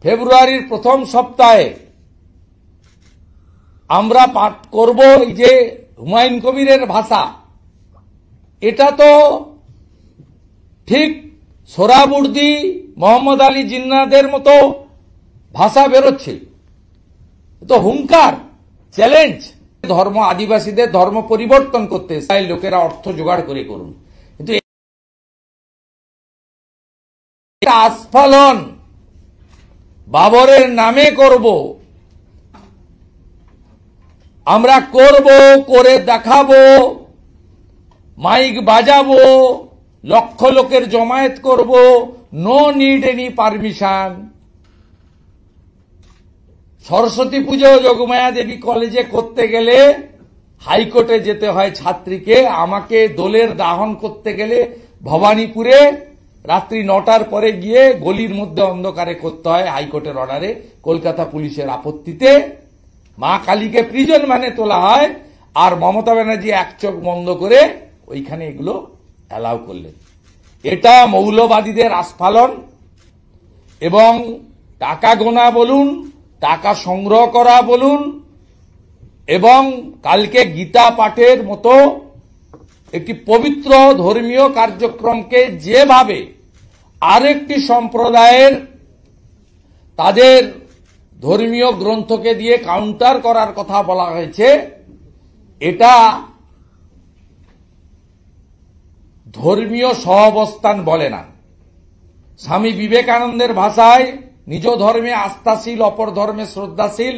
ফেব্রুয়ারির প্রথম সপ্তাহে আমরা পাঠ করব এই যে হুমায়ুন কবিরের ভাষা। এটা তো ঠিক সোহরাবুর্দি, মোহাম্মদ আলী জিন্নাহদের মতো ভাষা বেরোচ্ছে। তো হুঙ্কার, চ্যালেঞ্জ। ধর্ম, আদিবাসীদের ধর্ম পরিবর্তন করতে লোকেরা অর্থ জোগাড় করে করুন, কিন্তু আস্ফালন বাবরের নামে করব, আমরা করব, করে দেখাবো, মাইক বাজাবো, লক্ষ লোকের জমায়েত করব, no need any permission. Saraswati Puja Jogamaya দেবী কলেজে করতে গেলে হাইকোর্টে যেতে হয় ছাত্রীকে, আমাকে দোলের দাহন করতে গেলে ভবানীপুরে রাত্রি 9টার পরে গিয়ে গলির মধ্যে অন্ধকারে করতে হয় হাইকোর্টের অর্ডারে, কলকাতা পুলিশের আপত্তিতে। মা কালীকে প্রিজন মানে তোলা হয়, আর মমতা ব্যানার্জি এক চোখ বন্ধ করে ওইখানে এগুলো অ্যালাউ করলেন। এটা মৌলবাদীদের আস্ফালন এবং টাকা গোনা বলুন, টাকা সংগ্রহ করা বলুন, এবং কালকে গীতা পাঠের মতো একটি পবিত্র ধর্মীয় কার্যক্রমকে যেভাবে আরেকটি সম্প্রদায়ের তাদের ধর্মীয় গ্রন্থকে দিয়ে কাউন্টার করার কথা বলা হয়েছে, এটা ধর্মীয় সহাবস্থান বলে না। স্বামী বিবেকানন্দের ভাষায় নিজ ধর্মে আস্থাশীল, অপর ধর্মে শ্রদ্ধাশীল,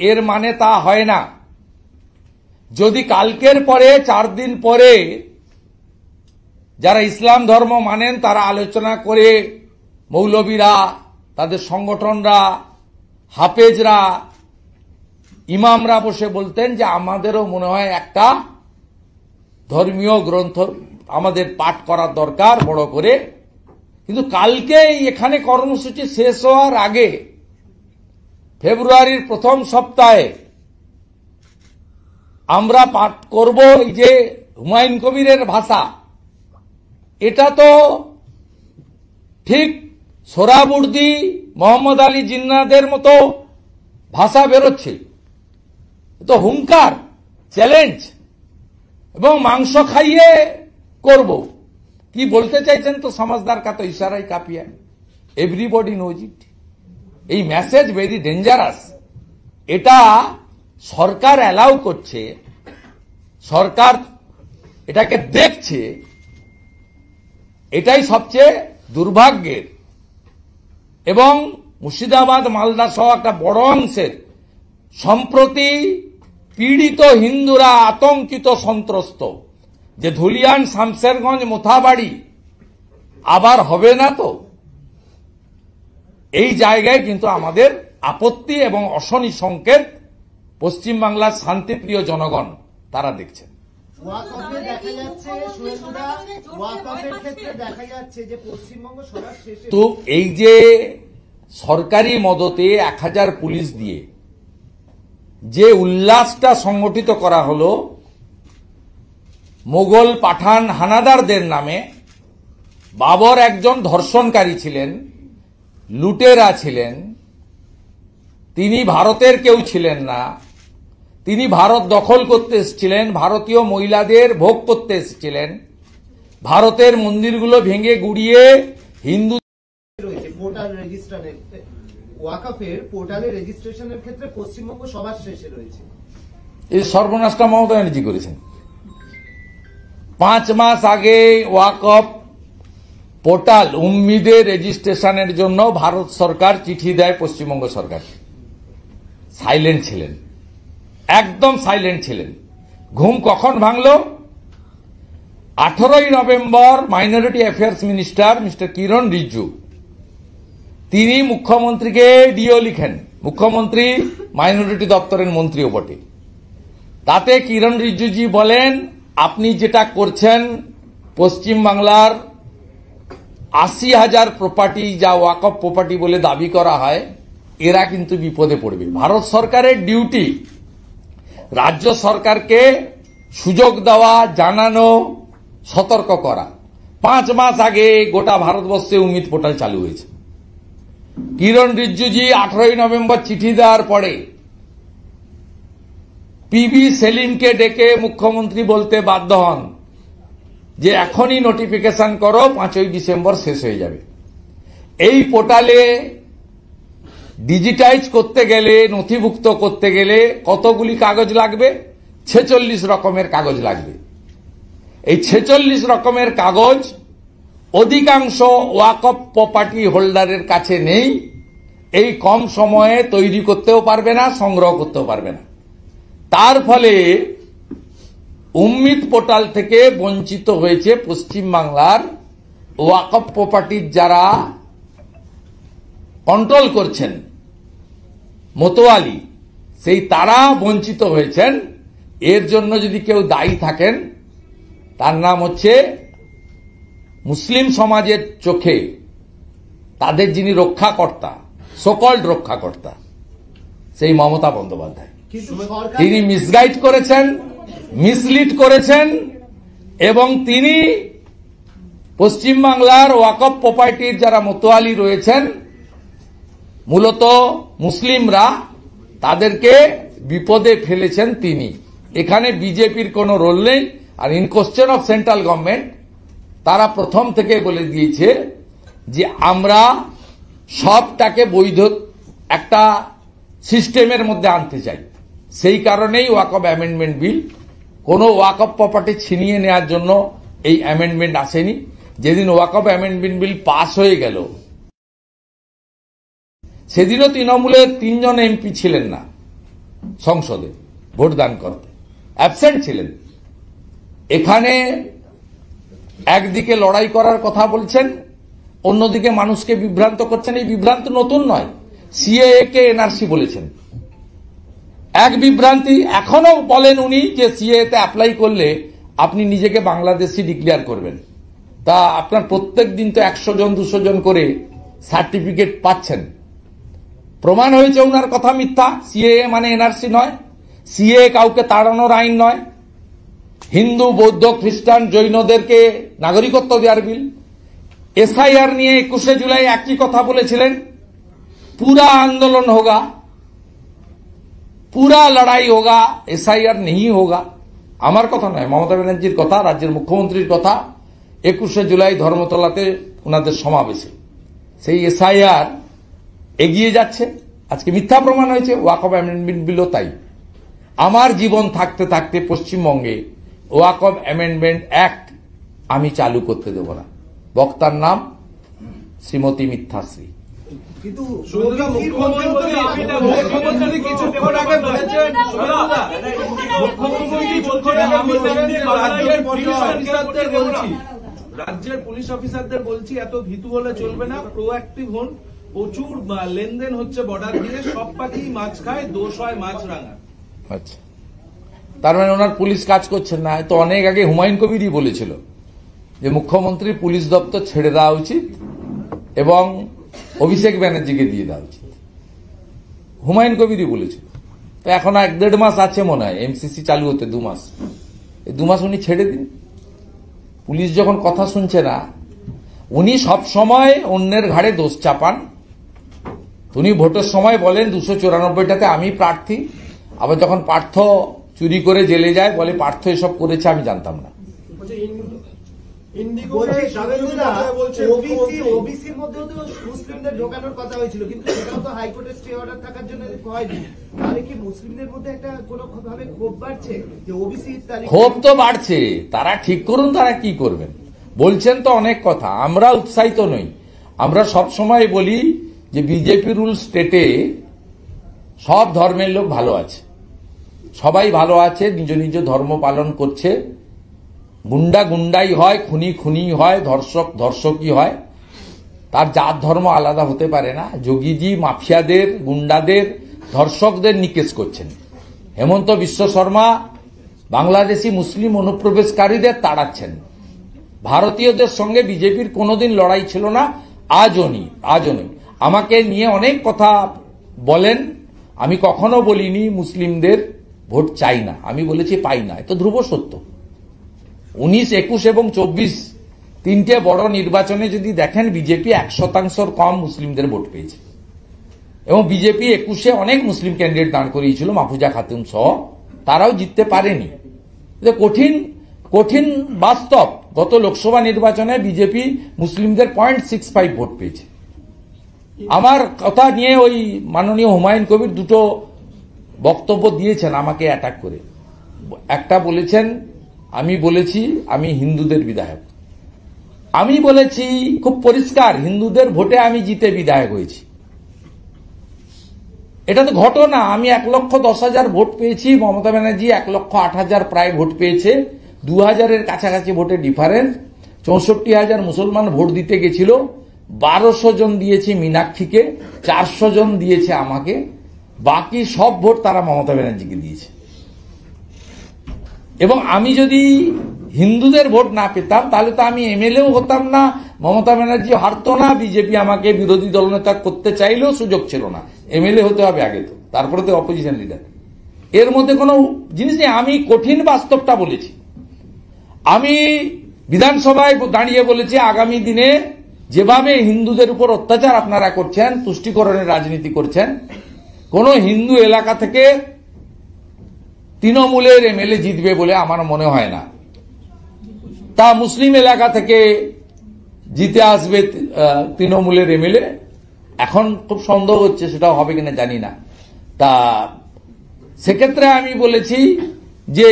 এর মানে তা হয় না। যদি কালকের পরে 4 দিন পরে যারা ইসলাম ধর্ম মানেন তারা আলোচনা করে, মৌলবীরা, তাদের সংগঠনরা, হাফেজরা, ইমামরা বসে বলতেন যে আমাদেরও মনে হয় একটা ধর্মীয় গ্রন্থ আমাদের পাঠ করার দরকার বড় করে। কিন্তু কালকে এখানে কর্মসূচি শেষ হওয়ার আগে ফেব্রুয়ারির প্রথম সপ্তাহে আমরা পাঠ করব এই যে হুমায়ুন কবিরের ভাষা। এটা তো ঠিক সোহরাবুর্দি, মোহাম্মদ আলী জিন্নাহদের মতো ভাষা বেরোচ্ছে। তো হুঙ্কার, চ্যালেঞ্জ এবং মাংস খাইয়ে করব। কি বলতে চাইছেন তো সমাজদার কা তো ইশারাই কাপিয়া, এভরিবডি নোজ ইট। এই মেসেজ ভেরি ডেঞ্জারাস। এটা সরকার অ্যালাউ করছে, সরকার এটাকে দেখছে, এটাই সবচেয়ে দুর্ভাগ্যের। এবং মুর্শিদাবাদ, মালদা সহ একটা বড় অংশের সম্প্রতি পীড়িত হিন্দুরা আতঙ্কিত, সন্ত্রস্ত, যে ধুলিয়ান, শামশেরগঞ্জ, মোথাবাড়ি আবার হবে না তো। এই জায়গায় কিন্তু আমাদের আপত্তি এবং অশনি সংকেত পশ্চিমবাংলার শান্তিপ্রিয় জনগণ তারা দেখছেন। তো এই যে সরকারি মদতে 1000 পুলিশ দিয়ে যে উল্লাসটা সংগঠিত করা হলো মোগল পাঠান হানাদারদের নামে, বাবর একজন ধর্ষণকারী ছিলেন, লুটেরা ছিলেন, তিনি ভারতের কেউ ছিলেন না, তিনি ভারত দখল করতে এসেছিলেন, ভারতীয় মহিলাদের ভোগ করতে এসেছিলেন, ভারতের মন্দিরগুলো ভেঙে গুড়িয়ে হিন্দু পোর্টাল রেজিস্ট্রেশনের ওয়াকফের পোর্টালে রেজিস্ট্রেশনের ক্ষেত্রে পশ্চিমবঙ্গ সবার শেষে রয়েছে। এই সর্বনাশটা মমতা ব্যানার্জি করেছেন। 5 মাস আগে ওয়াকফ পোর্টাল উম্মিদের রেজিস্ট্রেশনের জন্য ভারত সরকার চিঠি দেয় পশ্চিমবঙ্গ সরকার। সাইলেন্ট ছিলেন, একদম সাইলেন্ট ছিলেন। ঘুম কখন ভাঙল? 18ই November minority affairs minister mister Kiran Rijiju তিনি মুখ্যমন্ত্রীকে ডিও লিখেন। মুখ্যমন্ত্রী মাইনরিটি দপ্তরের মন্ত্রীও বটে। তাতে কিরণ রিজিজুজি বলেন, আপনি যেটা করছেন পশ্চিমবাংলার 80,000 প্রপার্টি, যা ওয়াকফ প্রপার্টি বলে দাবি করা হয়, এরা কিন্তু বিপদে পড়বে। ভারত সরকারের ডিউটি রাজ্য সরকারকে সুযোগ দেওয়া, জানানো, সতর্ক করা। 5 মাস আগে গোটা ভারতবর্ষে উম্মিদ পোর্টাল চালু হয়েছে। কিরণ রিজিজুজি 18 নভেম্বর চিঠি দেওয়ার পরে পিবি সেলিমকে ডেকে মুখ্যমন্ত্রী বলতে বাধ্য হন যে এখনই নোটিফিকেশন করো, 5ই ডিসেম্বর শেষ হয়ে যাবে। এই পোর্টালে ডিজিটাইজ করতে গেলে, নথিভুক্ত করতে গেলে কতগুলি কাগজ লাগবে? 46 রকমের কাগজ লাগবে। এই 46 রকমের কাগজ অধিকাংশ ওয়াকফ প্রপার্টি হোল্ডারের কাছে নেই। এই কম সময়ে তৈরি করতেও পারবে না, সংগ্রহ করতেও পারবে না। তার ফলে উম্মিদ পোর্টাল থেকে বঞ্চিত হয়েছে পশ্চিমবাংলার ওয়াকফ প্রপার্টির যারা কন্ট্রোল করছেন, মোতোয়ালি, সেই তারা বঞ্চিত হয়েছেন। এর জন্য যদি কেউ দায়ী থাকেন, তার নাম হচ্ছে মুসলিম সমাজের চোখে তাদের যিনি রক্ষাকর্তা, সকল্ড রক্ষাকর্তা, সেই মমতা বন্দ্যোপাধ্যায়। তিনি মিসগাইড করেছেন, মিসলিড করেছেন, এবং তিনি পশ্চিমবাংলার ওয়াকফ প্রপার্টির যারা মোতোয়ালি রয়েছেন, মূলত মুসলিমরা, তাদেরকে বিপদে ফেলেছেন তিনি। এখানে বিজেপির কোনো রোল নেই। আর in question of central government, তারা প্রথম থেকে বলে দিয়েছে যে আমরা সবটাকে বৈধ একটা সিস্টেমের মধ্যে আনতে চাই। সেই কারণেই ওয়াকফ অ্যামেন্ডমেন্ট বিল, কোনো ওয়াকফ প্রপার্টি ছিনিয়ে নেওয়ার জন্য এই অ্যামেন্ডমেন্ট আসেনি। যেদিন ওয়াকফ অ্যামেন্ডমেন্ট বিল পাস হয়ে গেল, সেদিনও তৃণমূলের 3 জন এমপি ছিলেন না সংসদে ভোটদান করতে, অ্যাবসেন্ট ছিলেন। এখানে একদিকে লড়াই করার কথা বলছেন, অন্যদিকে মানুষকে বিভ্রান্ত করছেন। এই বিভ্রান্ত নতুন নয়, সিএএ কে এনআরসি বলেছেন। এক বিভ্রান্তি এখনো বলেন উনি যে সিএএ তে অ্যাপ্লাই করলে আপনি নিজেকে বাংলাদেশি ডিক্লেয়ার করবেন। তা আপনার প্রত্যেক দিন তো 100 জন 200 জন করে সার্টিফিকেট পাচ্ছেন। প্রমাণ হয়েছে ওনার কথা মিথ্যা। সিএএ মানে এনআরসি নয়, সিএএ কাউকে তাড়ানোর আইন নয়। হিন্দু, বৌদ্ধ, খ্রিস্টান, জৈনদেরকে নাগরিকত্ব দেওয়ার বিল। এসআইআর নিয়ে 21শে জুলাই একই কথা বলেছিলেন, पूरा आंदोलन होगा, पूरा लड़ाई होगा, एसआईआर नहीं होगा। আমার কথা নয়, মমতা ব্যানার্জির কথা, রাজ্যের মুখ্যমন্ত্রীর কথা। 21শে জুলাই ধর্মতলাতে ওনাদের সমাবেশে সেই এসআইআর এগিয়ে যাচ্ছে। আজকে মিথ্যা প্রমাণ হয়েছে। ওয়াকফ অ্যামেন্ডমেন্ট বিলও তাই। আমার জীবন থাকতে থাকতে পশ্চিমবঙ্গে ওয়াকফ অ্যামেন্ডমেন্ট অ্যাক্ট আমি চালু করতে দেব না। বক্তার নাম শ্রীমতী মিথ্যাশ্রী। কিন্তু রাজ্যের পুলিশ অফিসারদের বলছি, এত ভীতু হলে চলবে না, প্রোঅ্যাক্টিভ হন। প্রচুর লেনদেন হচ্ছে বর্ডার দিয়ে, সব পাখি মাছ খায়, দোষ হয় মাছরাঙা। আচ্ছা, তার মানে ওনার পুলিশ কাজ করছেন না। তো অনেক আগে হুমায়ুন কবিরই বলেছিল যে মুখ্যমন্ত্রী পুলিশ দপ্তর ছেড়ে দেওয়া উচিত এবং অভিষেক ব্যানার্জিকে দিয়ে দেওয়া উচিত। হুমায়ুন কবিরই বলেছিল। তো এখন 1-1.5 মাস আছে মনে হয় এমসিসি চালু হতে, 2 মাস। এই 2 মাস উনি ছেড়ে দিন। পুলিশ যখন কথা শুনছে না, উনি সব সময় অন্যের ঘাড়ে দোষ চাপান। উনি ভোটের সময় বলেন 294টাতে আমি প্রার্থী, আবার যখন পার্থ চুরি করে জেলে যায় বলে পার্থ এসব করেছে, আমি জানতাম না। ওবিসির মধ্যেও তো মুসলিমদের ঢোকানোর কথা হয়েছিল, কিন্তু সেটাও তো হাইকোর্টের স্টে অর্ডার থাকার জন্য হয়নি। তাহলে কি মুসলিমদের মধ্যে একটা কোনো ভাবে ক্ষোভ বাড়ছে যে ওবিসি? ক্ষোভ তো বাড়ছে, তারা ঠিক করুন তারা কি করবেন। বলছেন তো অনেক কথা, আমরা উৎসাহিত নই। আমরা সব সময় বলি যে বিজেপি রুল স্টেটে সব ধর্মের লোক ভালো আছে, সবাই ভালো আছে, নিজ নিজ ধর্ম পালন করছে। গুন্ডা গুন্ডাই হয়, খুনি খুনি হয়, ধর্ষক ধর্ষকই হয়। তার জাত ধর্ম আলাদা হতে পারে না। যোগীজি মাফিয়াদের, গুন্ডাদের, ধর্ষকদের নিকেশ করছেন। হেমন্ত বিশ্ব শর্মা বাংলাদেশি মুসলিম অনুপ্রবেশকারীদের তাড়াচ্ছেন। ভারতীয়দের সঙ্গে বিজেপির কোনোদিন লড়াই ছিল না, আজও নেই। আমাকে নিয়ে অনেক কথা বলেন, আমি কখনো বলিনি মুসলিমদের ভোট চাই না, আমি বলেছি পাই না। এত ধ্রুব সত্য। 19, 21 এবং 24 তিনটে বড় নির্বাচনে যদি দেখেন, বিজেপি 1% কম মুসলিমদের ভোট পেয়েছে। এবং বিজেপি 21-এ অনেক মুসলিম ক্যান্ডিডেট দাঁড় করিয়েছিল, মাহফুজা খাতুন সহ, তারাও জিততে পারেনি। কঠিন কঠিন বাস্তব, গত লোকসভা নির্বাচনে বিজেপি মুসলিমদের 0.65 ভোট পেয়েছে। আমার কথা নিয়ে ওই মাননীয় হুমায়ুন কবির দুটো বক্তব্য দিয়েছেন আমাকে অ্যাটাক করে। একটা বলেছেন আমি বলেছি আমি হিন্দুদের বিধায়ক, আমি বলেছি খুব পরিষ্কার হিন্দুদের ভোটে আমি জিতে বিধায়ক হয়েছি। এটা তো ঘটনা। আমি 1,10,000 ভোট পেয়েছি, মমতা ব্যানার্জি 1,08,000 প্রায় ভোট পেয়েছে, 2,000-এর কাছাকাছি ভোটের ডিফারেন্স। 64,000 মুসলমান ভোট দিতে গেছিল, 1,200 জন দিয়েছে মীনাক্ষীকে, 400 জন দিয়েছে আমাকে, বাকি সব ভোট তারা মমতা ব্যানার্জিকে দিয়েছে। এবং আমি যদি হিন্দুদের ভোট না পেতাম তাহলে তো আমি এমএলএও হতাম না, মমতা ব্যানার্জি হারতো না, বিজেপি আমাকে বিরোধী দলনেতা করতে চাইলেও সুযোগ ছিল না। এমএলএ হতে হবে আগে, তো তারপরে তো অপোজিশন লিডার। এর মধ্যে কোনো জিনিস নেই। আমি কঠিন বাস্তবটা বলেছি। আমি বিধানসভায় দাঁড়িয়ে বলেছি আগামী দিনে যেভাবে হিন্দুদের উপর অত্যাচার আপনারা করছেন, তুষ্টিকরণের রাজনীতি করছেন, কোন হিন্দু এলাকা থেকে তৃণমূলের এমএলএ জিতবে বলে আমার মনে হয় না। তা মুসলিম এলাকা থেকে জিতে আসবে তৃণমূলের এমএলএ, এখন খুব সন্দেহ হচ্ছে সেটাও হবে কিনা জানি না। তা সেক্ষেত্রে আমি বলেছি যে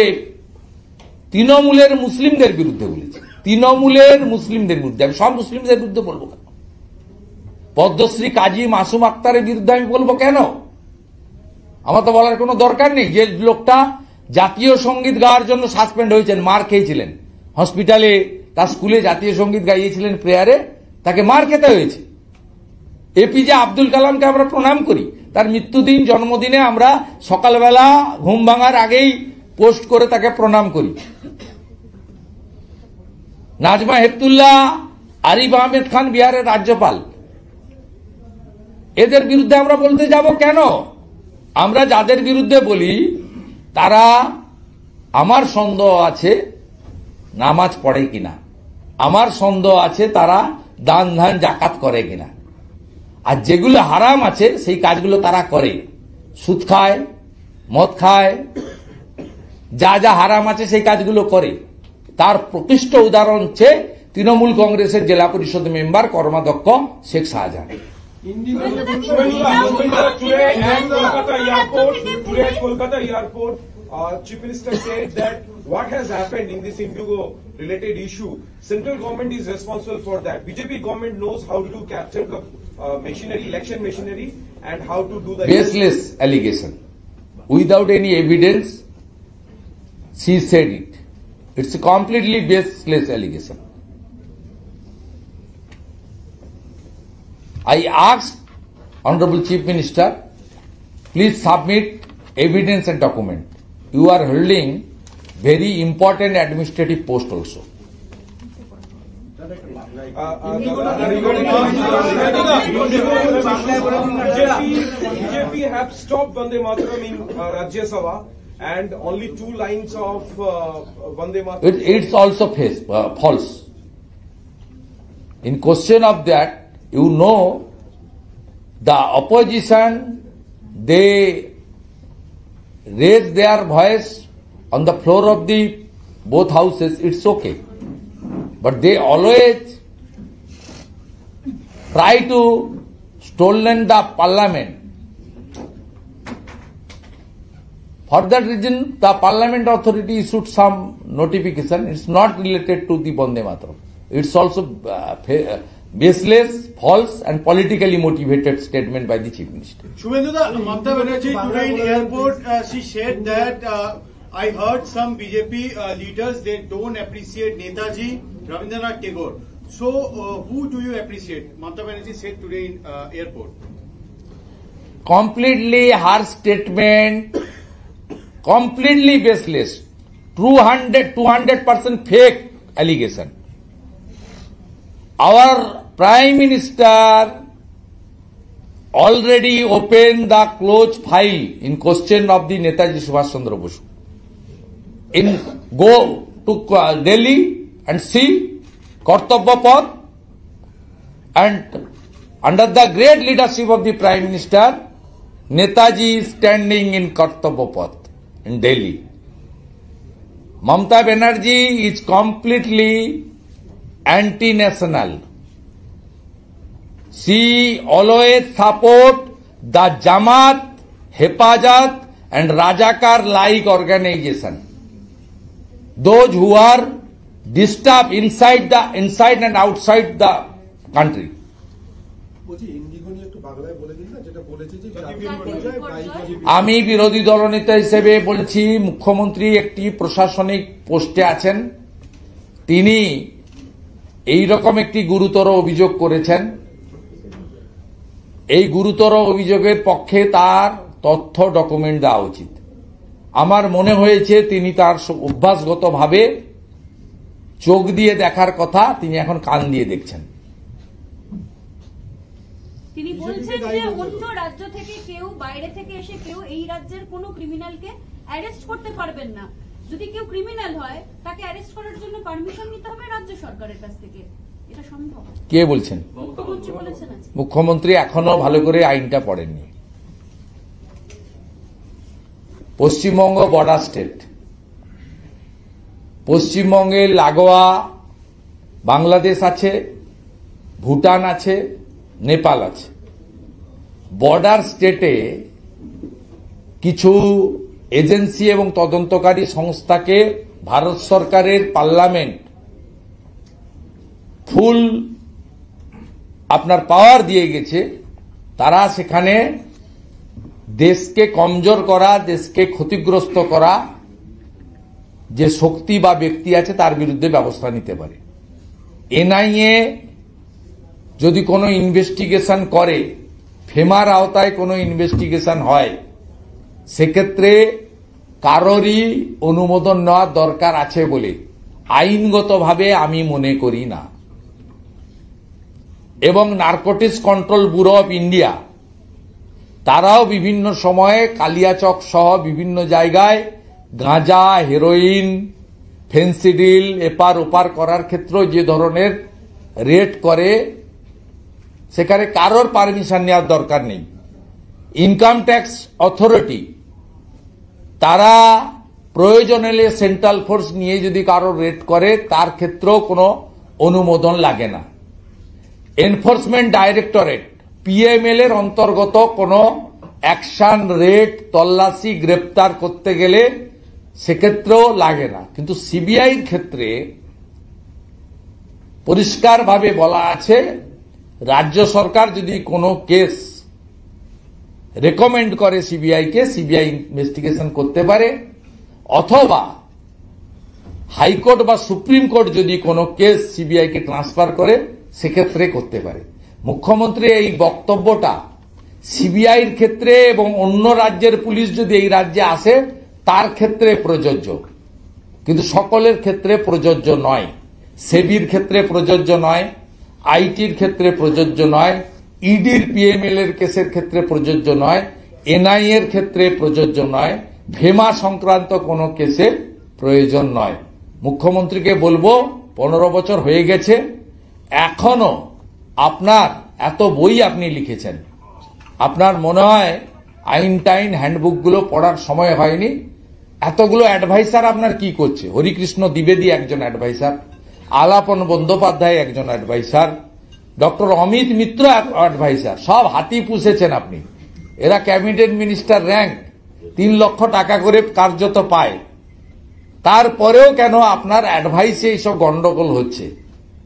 তৃণমূলের মুসলিমদের বিরুদ্ধে বলেছি, তৃণমূলের মুসলিমদের বিরুদ্ধে। আমি সব মুসলিমদের বিরুদ্ধে বলবো কেন? পদ্মশ্রী কাজী মাসুম আক্তারের বিরুদ্ধে আমি বলবো কেন? আমার তো বলার কোনো দরকার নেই। যে লোকটা জাতীয় সঙ্গীত গাওয়ার জন্য সাসপেন্ড হয়েছেন, মার খেয়েছিলেন হসপিটালে, তার স্কুলে জাতীয় সঙ্গীত গাইয়েছিলেন প্রেয়ারে, তাকে মার খেতে হয়েছে। এপিজে আব্দুল কালামকে আমরা প্রণাম করি, তার মৃত্যুদিন জন্মদিনে আমরা সকালবেলা ঘুম ভাঙার আগেই পোস্ট করে তাকে প্রণাম করি। নাজমা হেপতুল্লাহ, আরিফ আহমেদ খান বিহারের রাজ্যপাল, এদের বিরুদ্ধে আমরা বলতে যাব কেন? আমরা যাদের বিরুদ্ধে বলি তারা, আমার সন্দেহ আছে নামাজ পড়ে কিনা, আমার সন্দেহ আছে তারা দান ধান জাকাত করে কিনা, আর যেগুলো হারাম আছে সেই কাজগুলো তারা করে, সুদ খায়, মদ খায়, যা যা হারাম আছে সেই কাজগুলো করে। তার প্রকৃষ্ট উদাহরণ হচ্ছে তৃণমূল কংগ্রেসের জেলা পরিষদ মেম্বার কর্মাধ্যক্ষ Sheikh Shahjahan. Chief Minister said that what has happened in this Indigo-related issue, central government is responsible for that. BJP government knows how to capture the machinery, election machinery, and how to do the baseless allegation without any evidence. She said it. It's a completely baseless allegation. I asked Honorable Chief Minister, please submit evidence and document. You are holding very important administrative post also. BJP have stopped Vande Mataram in Rajya Sabha, and only 2 lines of Vande Mataram. It's also false. In question of that, you know, the opposition, they raise their voice on the floor of the both houses, it's okay. But they always try to stolen the parliament. For that reason, the parliament authority issued some notification. It's not related to the Vande Mataram. It's also baseless, false and politically motivated statement by the Chief Minister. Shubhendu-da, Mamata Banerjee today in airport, she said that I heard some BJP leaders, they don't appreciate Netaji Rabindranath Tagore. So who do you appreciate? Mamata Banerjee said today in airport. Completely her statement, completely baseless, 200% fake allegation. Our Prime Minister already opened the closed file in question of the Netaji Subhash Chandra Bose. Go to Delhi and see Kartavya Path, and under the great leadership of the Prime Minister, Netaji is standing in Kartavya Path in Delhi. Mamata Banerjee is completely anti-national. She always support the Jamaat, Hepazat and Rajakar-like organization. Those who are disturbed inside and outside the country. আমি বিরোধী দলনেতা হিসেবে বলছি, মুখ্যমন্ত্রী একটি প্রশাসনিক পোস্টে আছেন, তিনি এই রকম একটি গুরুতর অভিযোগ করেছেন। এই গুরুতর অভিযোগের পক্ষে তার তথ্য ডকুমেন্ট দেওয়া উচিত। আমার মনে হয়েছে তিনি তার অভ্যাসগতভাবে চোখ দিয়ে দেখার কথা, তিনি এখন কান দিয়ে দেখছেন। তিনি বলছেন যে অন্য রাজ্য থেকে কেউ, বাইরে থেকে এসে কেউ এই রাজ্যের কোনো ক্রিমিনালকে অ্যারেস্ট করতে পারবেন না। যদি কেউ ক্রিমিনাল হয় তাকে অ্যারেস্ট করার জন্য পারমিশন নিতে হবে রাজ্য সরকারের কাছ থেকে। এটা সম্ভব? কে বলছেন? মুখ্যমন্ত্রী বলেছেন। মুখ্যমন্ত্রী এখনো ভালো করে আইনটা পড়েননি। পশ্চিমবঙ্গ বর্ডার স্টেট, পশ্চিমবঙ্গের লাগোয়া বাংলাদেশ আছে, ভুটান আছে, নেপাল আছে। বর্ডার স্টেটে কিছু এজেন্সি এবং তদন্তকারী সংস্থাকে ভারত সরকারের পার্লামেন্ট ফুল আপনার পাওয়ার দিয়ে গেছে। তারা সেখানে দেশকে কমজোর করা, দেশকে ক্ষতিগ্রস্ত করা যে শক্তি বা ব্যক্তি আছে তার বিরুদ্ধে ব্যবস্থা নিতে পারে। এনআইএ যদি কোনো ইনভেস্টিগেশন করে, ফেমার আওতায় কোনো ইনভেস্টিগেশন হয়, সেক্ষেত্রে কারোরই অনুমোদন নেওয়ার দরকার আছে বলে আইনগতভাবে আমি মনে করি না। এবং narcotics control bureau of India তারাও বিভিন্ন সময়ে কালিয়াচক সহ বিভিন্ন জায়গায় গাঁজা, হেরোইন, ফেন্সিডিল এপার ওপার করার ক্ষেত্রে যে ধরনের রেড করে, সেখানে কারোর পারমিশন নেওয়ার দরকার নেই। ইনকাম ট্যাক্স অথরিটি তারা প্রয়োজন হলে সেন্ট্রাল ফোর্স নিয়ে যদি কারোর রেড করে, তার ক্ষেত্রেও কোনো অনুমোদন লাগে না। এনফোর্সমেন্ট ডাইরেক্টরেট পিএমএল এর অন্তর্গত কোনো অ্যাকশন, রেড, তল্লাশি, গ্রেপ্তার করতে গেলে সেক্ষেত্রেও লাগে না। কিন্তু সিবিআইর ক্ষেত্রে পরিষ্কারভাবে বলা আছে, রাজ্য সরকার যদি কোনো কেস রেকমেন্ড করে সিবিআইকে, সিবিআই ইনভেস্টিগেশন করতে পারে, অথবা হাইকোর্ট বা সুপ্রিম কোর্ট যদি কোনো কেস সিবিআইকে ট্রান্সফার করে, সেক্ষেত্রে করতে পারে। মুখ্যমন্ত্রী এই বক্তব্যটা সিবিআইর ক্ষেত্রে এবং অন্য রাজ্যের পুলিশ যদি এই রাজ্যে আসে তার ক্ষেত্রে প্রযোজ্য, কিন্তু সকলের ক্ষেত্রে প্রযোজ্য নয়। সেবির ক্ষেত্রে প্রযোজ্য নয়, আইটির ক্ষেত্রে প্রযোজ্য নয়, ইডির পিএমএল এর কেসের ক্ষেত্রে প্রযোজ্য নয়, এনআইএ এর ক্ষেত্রে প্রযোজ্য নয়, ফেমা সংক্রান্ত কোনো কেসে প্রয়োজন নয়। মুখ্যমন্ত্রীকে বলবো, 15 বছর হয়ে গেছে, এখনো আপনার এত বই আপনি লিখেছেন, আপনার মনে হয় আইন টাইন হ্যান্ডবুকগুলো পড়ার সময় হয়নি? এতগুলো অ্যাডভাইসার আপনার কি করছে? হরিকৃষ্ণ দ্বিবেদী একজন অ্যাডভাইসার, আলাপন বন্দ্যোপাধ্যায় একজন adviser, doctor Amit Mitra adviser, সব হাতি পুষেছেন আপনি। এরা ক্যাবিনেট মিনিস্টার র্যাঙ্ক, 3 লক্ষ টাকা করে কার্যত পায়। তারপরেও কেন আপনার অ্যাডভাইসে এইসব গন্ডগোল হচ্ছে,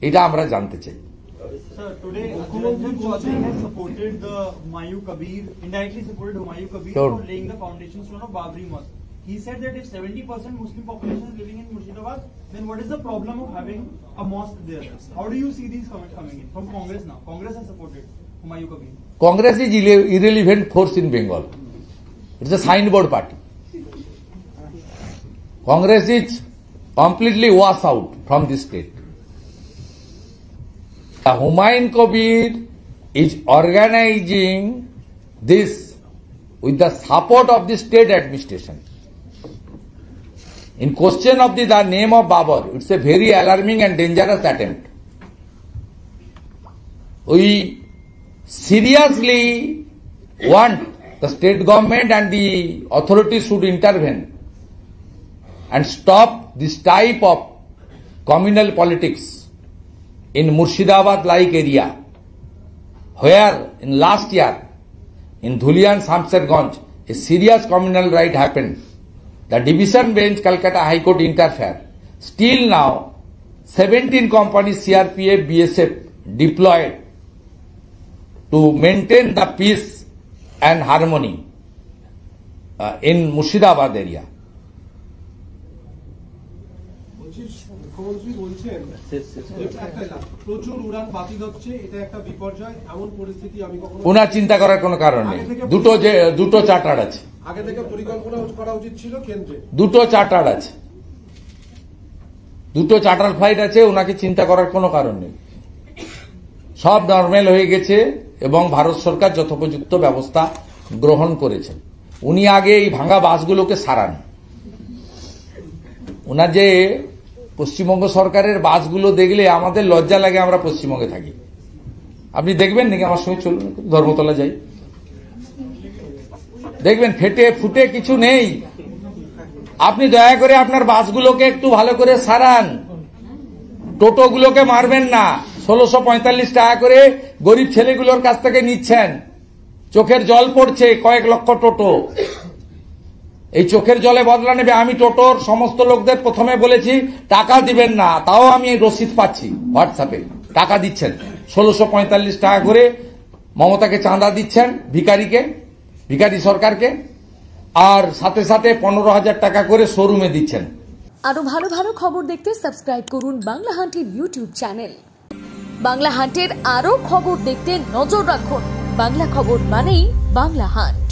এটা আমরা জানতে চাই। Sir, today Mukhyamantree Chaudhary has supported the Humayun Kabir, indirectly supported Humayun Kabir Sure. for laying the foundation stone of Babri Mosque. He said that if 70% Muslim population is living in Murshidabad, then what is the problem of having a mosque there? How do you see these comments coming in from Congress now? Congress has supported Humayun Kabir. Congress is irrelevant force in Bengal. It's a signboard party. Congress is completely washed out from this state. The Humayun Kabir is organizing this with the support of the state administration. In question of the name of Babar, it's a very alarming and dangerous attempt. We seriously want the state government and the authorities should intervene and stop this type of communal politics in Murshidabad-like area, where in last year in Dhulian Samsherganj a serious communal riot happened. The division bench Calcutta High Court interfered. Still now 17 companies CRPF BSF deployed to maintain the peace and harmony in Murshidabad area. মুখ্যমন্ত্রী বলছেন প্রচুর উড়ান বাতিল হচ্ছে, এটা একটা বিপর্যয়, এমন পরিস্থিতি আমি কখনো ওনার চিন্তা করার কোনো কারণ নেই। দুটো চার্টার আছে, আগে থেকে পরিকল্পনা করা উচিত ছিল কেন্দ্রে। দুটো চার্টার আছে, দুটো চার্টার ফ্লাইট আছে, ওনাকে চিন্তা করার কোনো কারণ নেই। সব নর্মাল হয়ে গেছে এবং ভারত সরকার যথোপযুক্ত ব্যবস্থা গ্রহণ করেছেন। উনি আগে এই ভাঙা বাসগুলোকে সারান। ওনার যে পশ্চিমবঙ্গ সরকারের বাসগুলো দেখলে আমাদের লজ্জা লাগে, আমরা পশ্চিমবঙ্গে থাকি। আপনি দেখবেন নাকি? আমার সঙ্গে চলুন, ধর্মতলা যাই, দেখবেন ফেটে ফুটে কিছু নেই। আপনি দয়া করে আপনার বাসগুলোকে একটু ভালো করে সারান, টোটোগুলোকে মারবেন না। 1645 টাকা করে গরিব ছেলেগুলোর কাছ থেকে নিচ্ছেন, চোখের জল পড়ছে কয়েক লক্ষ টোটো। এই চোখের জলে বদলা নেবে। আমি টোটোর সমস্ত লোকদের প্রথমে বলেছি টাকা দিবেন না, তাও আমি রসিদ পাচ্ছি হোয়াটসঅ্যাপে, টাকা দিচ্ছেন 1645 টাকা করে। মমতাকে চাঁদা দিচ্ছেন, ভিখারি সরকারকে, আর সাথে সাথে 15,000 টাকা করে শোরুমে দিচ্ছেন। আরো ভালো ভালো খবর দেখতে সাবস্ক্রাইব করুন বাংলা হান্টের ইউটিউব চ্যানেল। বাংলা হান্টের আরো খবর দেখতে নজর রাখুন। বাংলা খবর মানেই বাংলা হান্ট।